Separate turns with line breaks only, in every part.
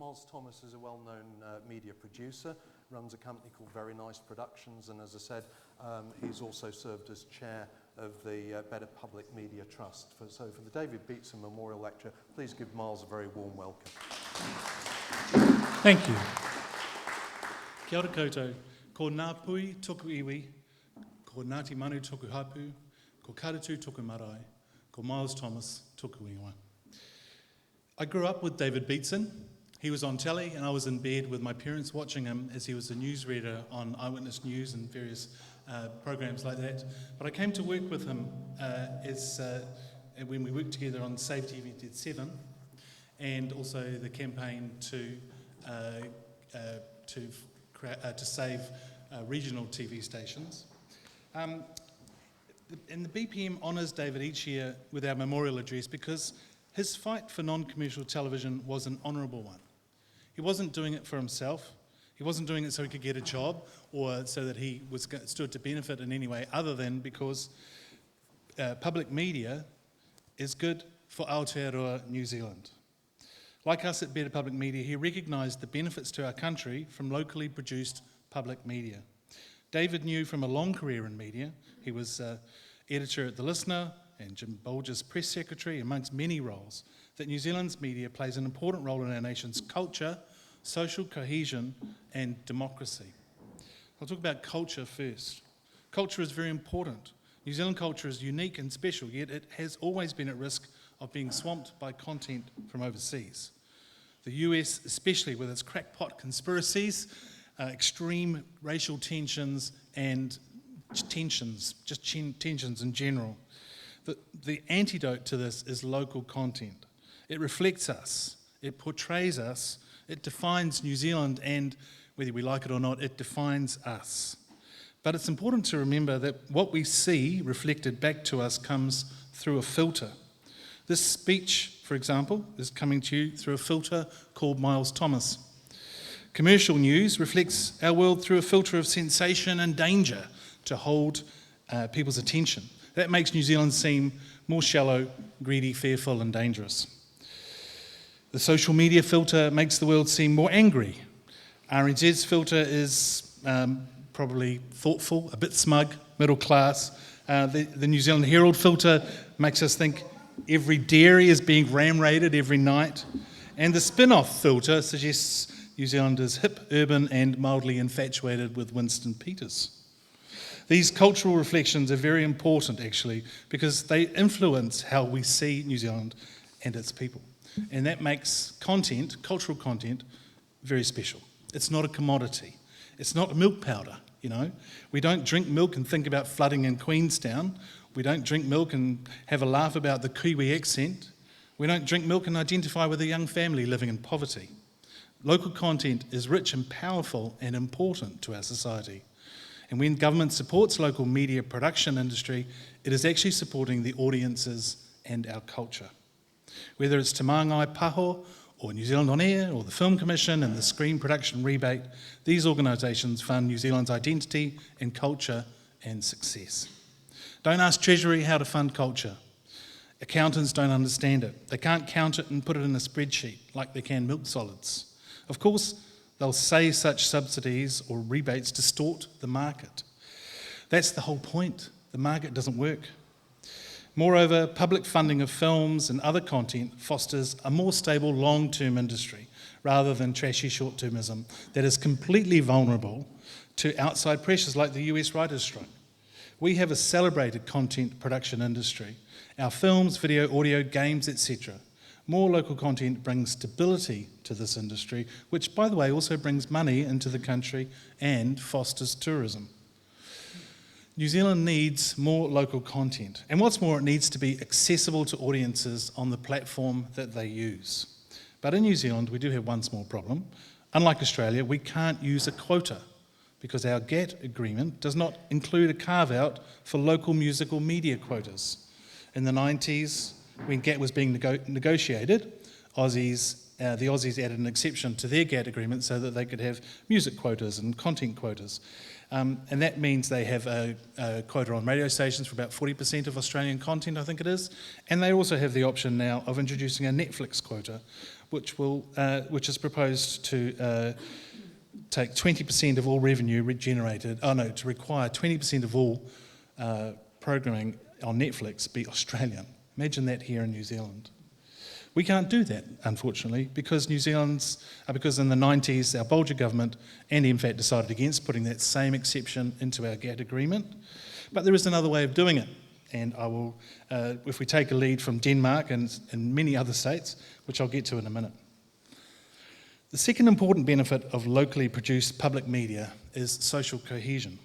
Myles Thomas is a well-known media producer, runs a company called Very Nice Productions, and as I said, he's also served as chair of the Better Public Media Trust. So for the David Beatson Memorial Lecture, please give Myles a very warm welcome.
Thank you. Kia ora koutou. Ko ngā pui toku iwi, ko Ngāti Manu toku hapu, ko Karatu toku marae, ko Myles Thomas toku ingoa. I grew up with David Beatson. He was on telly and I was in bed with my parents watching him as he was a newsreader on Eyewitness News and various programs like that. But I came to work with him when we worked together on Save TV Did 7 and also the campaign to save regional TV stations. And the BPM honours David each year with our memorial address because his fight for non-commercial television was an honourable one. He wasn't doing it for himself. He wasn't doing it so he could get a job or so that he stood to benefit in any way other than because public media is good for Aotearoa New Zealand. Like us at Better Public Media, he recognised the benefits to our country from locally produced public media. David knew from a long career in media, he was editor at The Listener and Jim Bolger's press secretary, amongst many roles, that New Zealand's media plays an important role in our nation's culture, social cohesion and democracy. I'll talk about culture first. Culture is very important. New Zealand culture is unique and special, yet it has always been at risk of being swamped by content from overseas. The US, especially with its crackpot conspiracies, extreme racial tensions and tensions in general. The antidote to this is local content. It reflects us, it portrays us, it defines New Zealand, and whether we like it or not, it defines us. But it's important to remember that what we see reflected back to us comes through a filter. This speech, for example, is coming to you through a filter called Myles Thomas. Commercial news reflects our world through a filter of sensation and danger to hold people's attention. That makes New Zealand seem more shallow, greedy, fearful and dangerous. The social media filter makes the world seem more angry. RNZ's filter is probably thoughtful, a bit smug, middle class. The New Zealand Herald filter makes us think every dairy is being ram-raided every night. And the spin-off filter suggests New Zealand is hip, urban and mildly infatuated with Winston Peters. These cultural reflections are very important, actually, because they influence how we see New Zealand and its people. And that makes content, cultural content, very special. It's not a commodity. It's not milk powder, you know. We don't drink milk and think about flooding in Queenstown. We don't drink milk and have a laugh about the Kiwi accent. We don't drink milk and identify with a young family living in poverty. Local content is rich and powerful and important to our society. And when government supports local media production industry, it is actually supporting the audiences and our culture. Whether it's Te Māngai Paho, or New Zealand On Air, or the Film Commission and the Screen Production Rebate, these organisations fund New Zealand's identity and culture and success. Don't ask Treasury how to fund culture. Accountants don't understand it. They can't count it and put it in a spreadsheet like they can milk solids. Of course, they'll say such subsidies or rebates distort the market. That's the whole point. The market doesn't work. Moreover, public funding of films and other content fosters a more stable long-term industry rather than trashy short-termism that is completely vulnerable to outside pressures like the US writers' strike. We have a celebrated content production industry. Our films, video, audio, games, etc. More local content brings stability to this industry, which, by the way, also brings money into the country and fosters tourism. New Zealand needs more local content, and what's more, it needs to be accessible to audiences on the platform that they use. But in New Zealand, we do have one small problem. Unlike Australia, we can't use a quota because our GATT agreement does not include a carve-out for local musical media quotas. In the 90s, when GATT was being negotiated, the Aussies added an exception to their GATT agreement so that they could have music quotas and content quotas. And that means they have a quota on radio stations for about 40% of Australian content, I think it is. And they also have the option now of introducing a Netflix quota, which is proposed to take 20% of all revenue to require 20% of all programming on Netflix be Australian. Imagine that here in New Zealand. We can't do that, unfortunately, because in the 90s, our Bolger government and MFAT decided against putting that same exception into our GATT agreement. But there is another way of doing it, and I will, if we take a lead from Denmark and many other states, which I'll get to in a minute. The second important benefit of locally produced public media is social cohesion,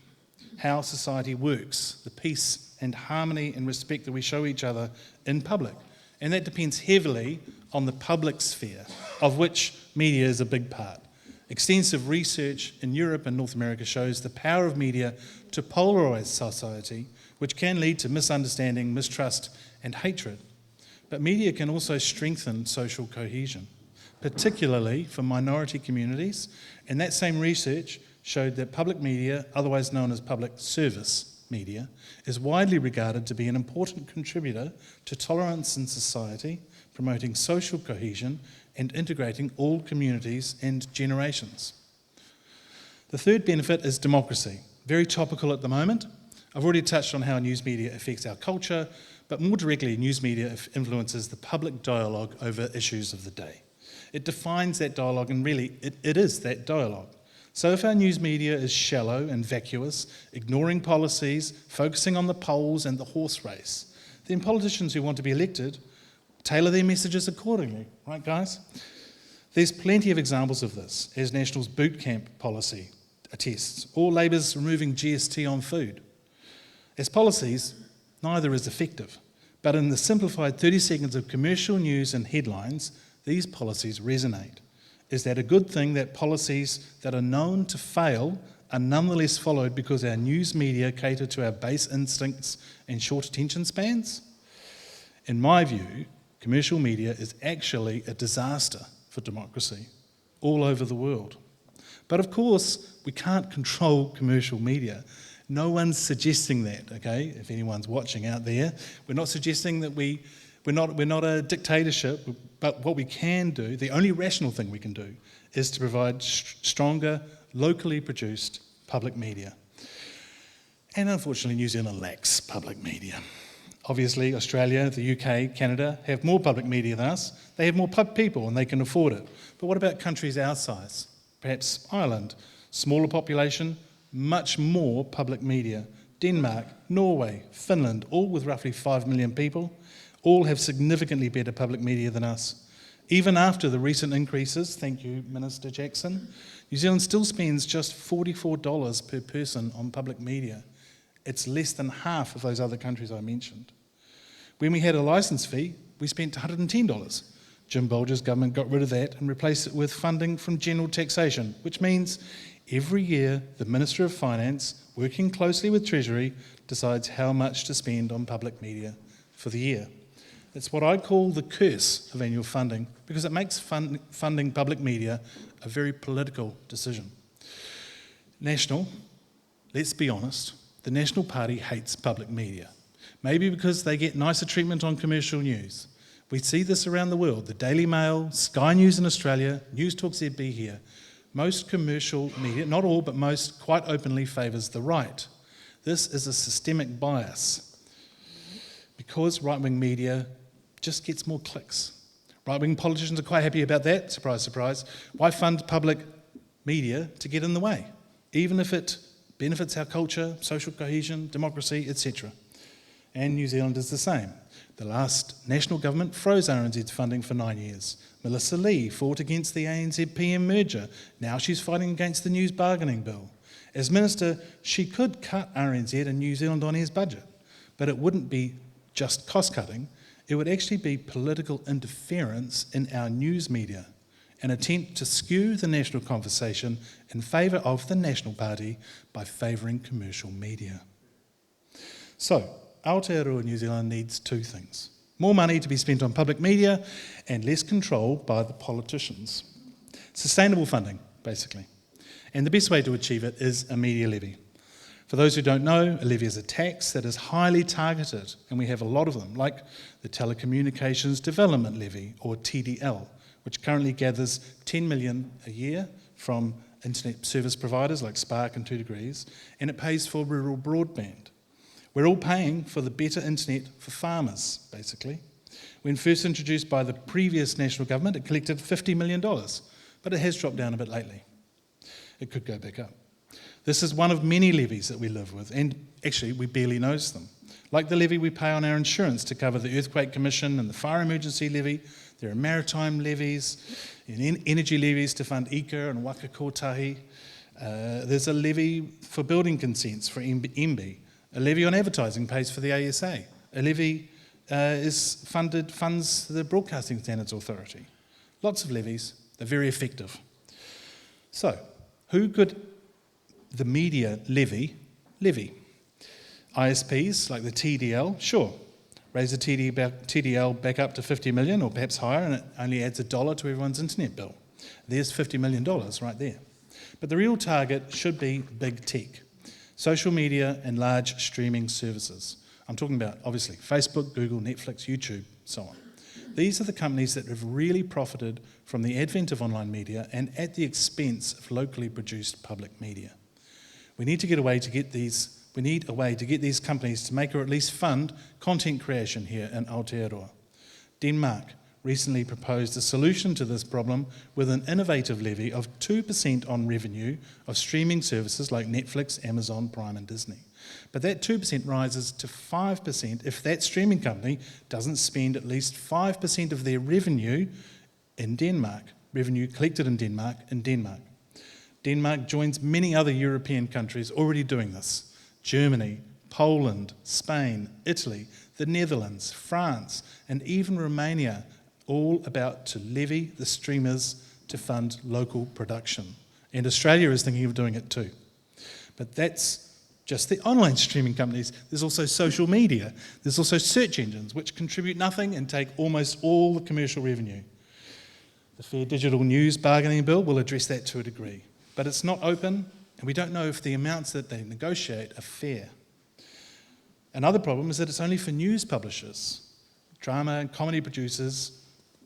how society works, the peace and harmony and respect that we show each other in public. And that depends heavily on the public sphere, of which media is a big part. Extensive research in Europe and North America shows the power of media to polarize society, which can lead to misunderstanding, mistrust, and hatred. But media can also strengthen social cohesion, particularly for minority communities. And that same research showed that public media, otherwise known as public service media, is widely regarded to be an important contributor to tolerance in society, promoting social cohesion and integrating all communities and generations. The third benefit is democracy, very topical at the moment. I've already touched on how news media affects our culture, but more directly, news media influences the public dialogue over issues of the day. It defines that dialogue, and really, it is that dialogue. So if our news media is shallow and vacuous, ignoring policies, focusing on the polls and the horse race, then politicians who want to be elected tailor their messages accordingly, right guys? There's plenty of examples of this, as National's boot camp policy attests, or Labour's removing GST on food. As policies, neither is effective, but in the simplified 30 seconds of commercial news and headlines, these policies resonate. Is that a good thing that policies that are known to fail are nonetheless followed because our news media cater to our base instincts and short attention spans? In my view, commercial media is actually a disaster for democracy all over the world. But of course, we can't control commercial media. No one's suggesting that, okay? If anyone's watching out there, we're not suggesting that we're not a dictatorship, but what we can do, the only rational thing we can do, is to provide stronger, locally produced public media. And unfortunately, New Zealand lacks public media. Obviously, Australia, the UK, Canada have more public media than us. They have more people and they can afford it. But what about countries our size? Perhaps Ireland, smaller population, much more public media. Denmark, Norway, Finland, all with roughly 5 million people, all have significantly better public media than us. Even after the recent increases, thank you, Minister Jackson, New Zealand still spends just $44 per person on public media. It's less than half of those other countries I mentioned. When we had a licence fee, we spent $110. Jim Bolger's government got rid of that and replaced it with funding from general taxation, which means every year the Minister of Finance, working closely with Treasury, decides how much to spend on public media for the year. It's what I call the curse of annual funding, because it makes funding public media a very political decision. National, let's be honest, the National Party hates public media. Maybe because they get nicer treatment on commercial news. We see this around the world. The Daily Mail, Sky News in Australia, News Talk ZB here. Most commercial media, not all, but most, quite openly favours the right. This is a systemic bias. Because right-wing media just gets more clicks. Right-wing politicians are quite happy about that, surprise, surprise. Why fund public media to get in the way, even if it benefits our culture, social cohesion, democracy, etc. And New Zealand is the same. The last national government froze RNZ's funding for 9 years. Melissa Lee fought against the ANZ-PM merger. Now she's fighting against the news bargaining bill. As minister, she could cut RNZ and New Zealand On Air's budget, but it wouldn't be just cost-cutting. It would actually be political interference in our news media, an attempt to skew the national conversation in favour of the National Party by favouring commercial media. So, Aotearoa New Zealand needs two things. More money to be spent on public media and less control by the politicians. Sustainable funding, basically. And the best way to achieve it is a media levy. For those who don't know, a levy is a tax that is highly targeted, and we have a lot of them, like the Telecommunications Development Levy, or TDL, which currently gathers 10 million a year from internet service providers like Spark and 2 Degrees, and it pays for rural broadband. We're all paying for the better internet for farmers, basically. When first introduced by the previous national government, it collected $50 million, but it has dropped down a bit lately. It could go back up. This is one of many levies that we live with, and actually we barely notice them. Like the levy we pay on our insurance to cover the Earthquake Commission and the Fire Emergency Levy, there are maritime levies, and energy levies to fund Ika and Waka Kotahi. There's a levy for building consents for MB. A levy on advertising pays for the ASA. A levy funds the Broadcasting Standards Authority. Lots of levies, they're very effective. So, who could the media levy? ISPs like the TDL, sure. Raise the TDL back up to 50 million or perhaps higher, and it only adds $1 to everyone's internet bill. There's $50 million right there. But the real target should be big tech, social media and large streaming services. I'm talking about, obviously, Facebook, Google, Netflix, YouTube, so on. These are the companies that have really profited from the advent of online media and at the expense of locally produced public media. We need a way to get these companies to make or at least fund content creation here in Aotearoa. Denmark recently proposed a solution to this problem with an innovative levy of 2% on revenue of streaming services like Netflix, Amazon, Prime and Disney. But that 2% rises to 5% if that streaming company doesn't spend at least 5% of their revenue in Denmark, revenue collected in Denmark, Denmark joins many other European countries already doing this. Germany, Poland, Spain, Italy, the Netherlands, France, and even Romania, all about to levy the streamers to fund local production. And Australia is thinking of doing it too. But that's just the online streaming companies. There's also social media. There's also search engines, which contribute nothing and take almost all the commercial revenue. The Fair Digital News Bargaining Bill will address that to a degree. But it's not open, and we don't know if the amounts that they negotiate are fair. Another problem is that it's only for news publishers. Drama and comedy producers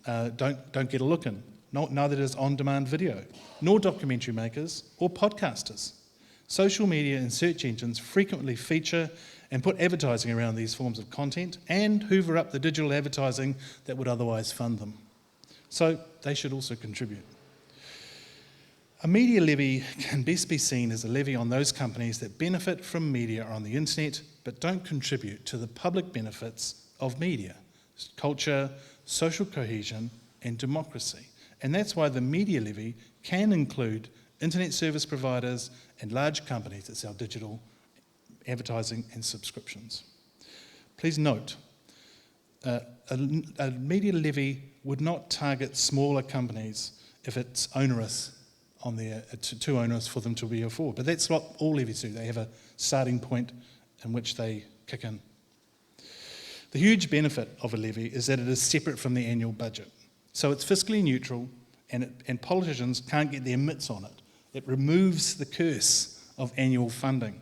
don't get a look in. Neither does on-demand video, nor documentary makers or podcasters. Social media and search engines frequently feature and put advertising around these forms of content and hoover up the digital advertising that would otherwise fund them. So they should also contribute. A media levy can best be seen as a levy on those companies that benefit from media on the internet but don't contribute to the public benefits of media, culture, social cohesion and democracy. And that's why the media levy can include internet service providers and large companies that sell digital advertising and subscriptions. Please note, a media levy would not target smaller companies if it's onerous too onerous for them to be afford. But that's what all levies do. They have a starting point in which they kick in. The huge benefit of a levy is that it is separate from the annual budget. So it's fiscally neutral and politicians can't get their mitts on it. It removes the curse of annual funding.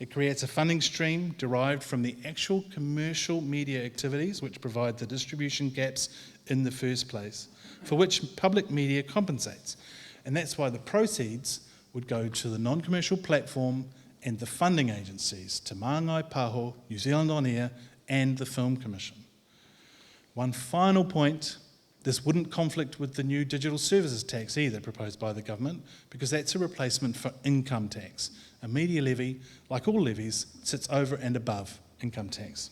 It creates a funding stream derived from the actual commercial media activities which provide the distribution gaps in the first place, for which public media compensates. And that's why the proceeds would go to the non-commercial platform and the funding agencies, Te Māngai Pāho, New Zealand On Air, and the Film Commission. One final point, this wouldn't conflict with the new digital services tax either proposed by the government, because that's a replacement for income tax. A media levy, like all levies, sits over and above income tax.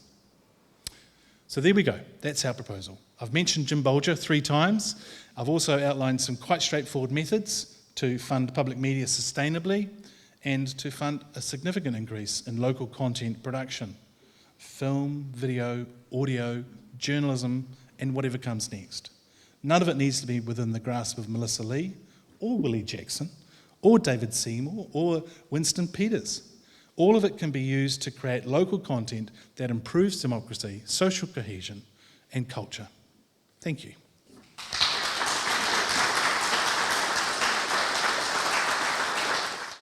So there we go, that's our proposal. I've mentioned Jim Bolger 3 times. I've also outlined some quite straightforward methods to fund public media sustainably and to fund a significant increase in local content production. Film, video, audio, journalism, and whatever comes next. None of it needs to be within the grasp of Melissa Lee, or Willie Jackson, or David Seymour, or Winston Peters. All of it can be used to create local content that improves democracy, social cohesion, and culture. Thank you.